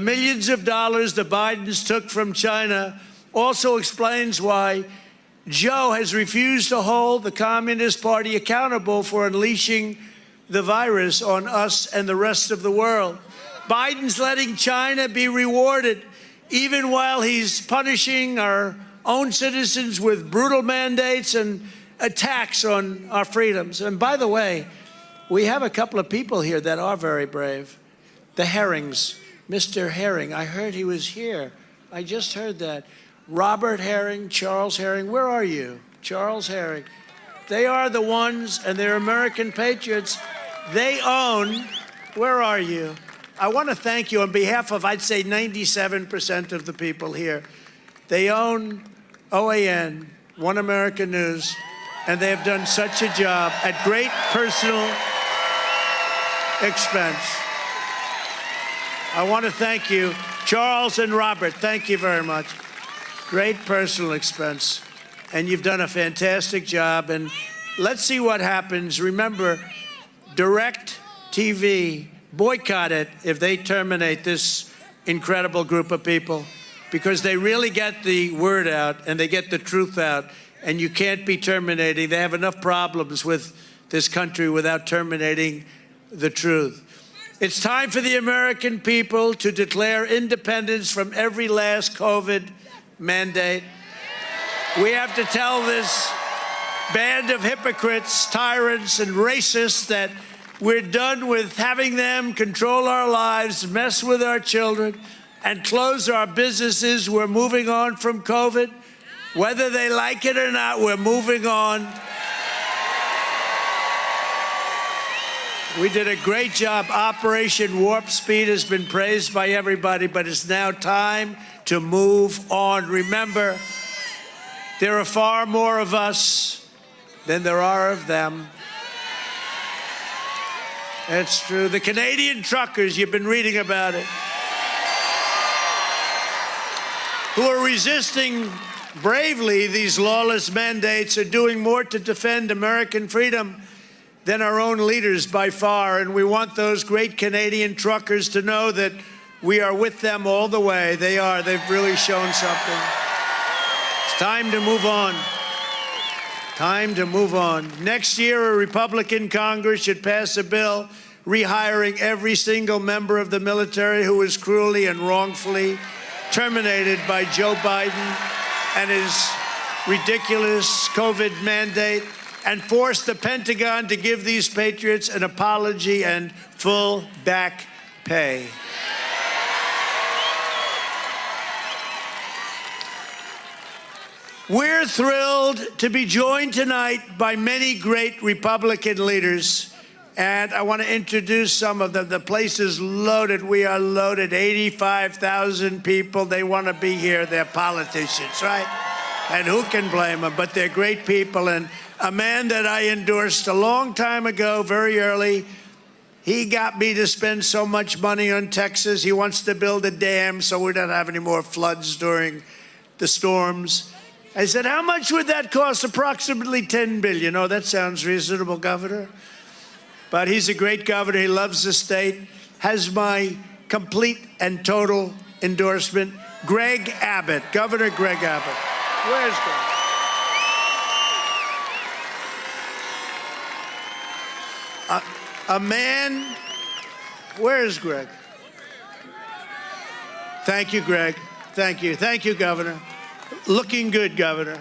Millions of dollars the Bidens took from China also explains why Joe has refused to hold the Communist Party accountable for unleashing the virus on us and the rest of the world. Biden's letting China be rewarded, even while he's punishing our own citizens with brutal mandates and attacks on our freedoms. And by the way, we have a couple of people here that are very brave. The Herrings. Mr. Herring, I heard he was here. I just heard that. Robert Herring, Charles Herring, where are you? Charles Herring. They are the ones, and they're American patriots. They own, where are you? I want to thank you on behalf of, I'd say, 97% of the people here. They own OAN, One American News, and they have done such a job at great personal expense. I want to thank you, Charles and Robert. Thank you very much. Great personal expense. And you've done a fantastic job. And let's see what happens. Remember, Direct TV, boycott it if they terminate this incredible group of people, because they really get the word out and they get the truth out. And you can't be terminating. They have enough problems with this country without terminating the truth. It's time for the American people to declare independence from every last COVID mandate. We have to tell this band of hypocrites, tyrants, and racists that we're done with having them control our lives, mess with our children, and close our businesses. We're moving on from COVID. Whether they like it or not, we're moving on. We did a great job. Operation Warp Speed has been praised by everybody, but it's now time to move on. Remember, there are far more of us than there are of them. That's true. The Canadian truckers, you've been reading about it, who are resisting bravely these lawless mandates, are doing more to defend American freedom than our own leaders by far. And we want those great Canadian truckers to know that we are with them all the way. They are. They've really shown something. It's time to move on. Time to move on. Next year, a Republican Congress should pass a bill rehiring every single member of the military who was cruelly and wrongfully terminated by Joe Biden and his ridiculous COVID mandate, and force the Pentagon to give these patriots an apology and full back pay. We're thrilled to be joined tonight by many great Republican leaders, and I want to introduce some of them. The place is loaded. We are loaded. 85,000 people. They want to be here. They're politicians, right? And who can blame them? But they're great people. And a man that I endorsed a long time ago, very early, he got me to spend so much money on Texas. He wants to build a dam so we don't have any more floods during the storms. I said, how much would that cost? Approximately $10 billion. Oh, that sounds reasonable, Governor. But he's a great governor. He loves the state, has my complete and total endorsement. Greg Abbott, Governor Greg Abbott. Where's Greg? A man, where's Greg? Thank you, Greg. Thank you. Thank you, Governor. Looking good, Governor.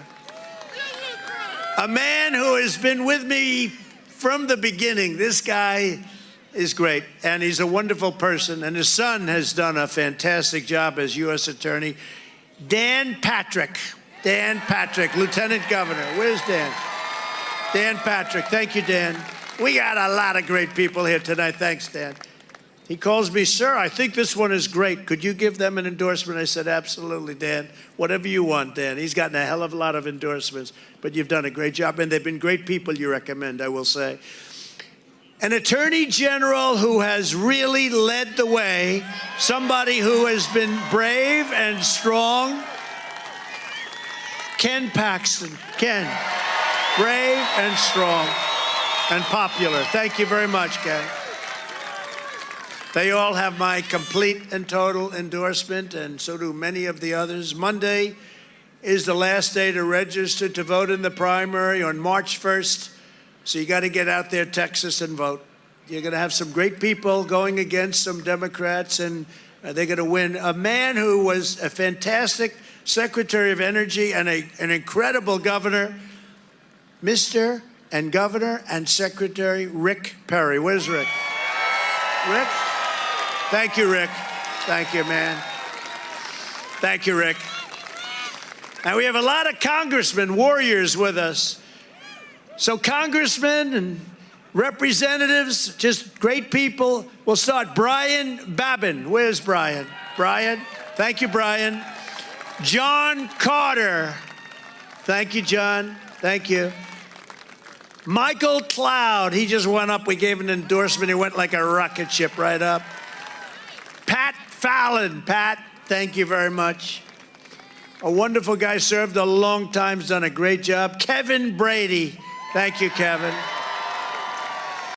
A man who has been with me from the beginning. This guy is great, and he's a wonderful person, and his son has done a fantastic job as U.S. Attorney. Dan Patrick. Dan Patrick, Lieutenant Governor. Where's Dan? Dan Patrick. Thank you, Dan. We got a lot of great people here tonight. Thanks, Dan. He calls me, sir, I think this one is great. Could you give them an endorsement? I said, absolutely, Dan. Whatever you want, Dan. He's gotten a hell of a lot of endorsements, but you've done a great job, and they've been great people you recommend, I will say. An attorney general who has really led the way, somebody who has been brave and strong, Ken Paxton. Ken, brave and strong and popular. Thank you very much, Ken. They all have my complete and total endorsement, and so do many of the others. Monday is the last day to register to vote in the primary on March 1st. So you got to get out there, Texas, and vote. You're going to have some great people going against some Democrats, and they're going to win. A man who was a fantastic Secretary of Energy and an incredible governor, Mr. and Governor and Secretary Rick Perry. Where's Rick? Rick? Thank you, Rick. Thank you, man. Thank you, Rick. And we have a lot of congressmen, warriors with us. So congressmen and representatives, just great people. We'll start. Brian Babin. Where's Brian? Brian. Thank you, Brian. John Carter. Thank you, John. Thank you. Michael Cloud. He just went up. We gave an endorsement. He went like a rocket ship right up. Pat Fallon. Pat, thank you very much. A wonderful guy, served a long time, has done a great job. Kevin Brady. Thank you, Kevin.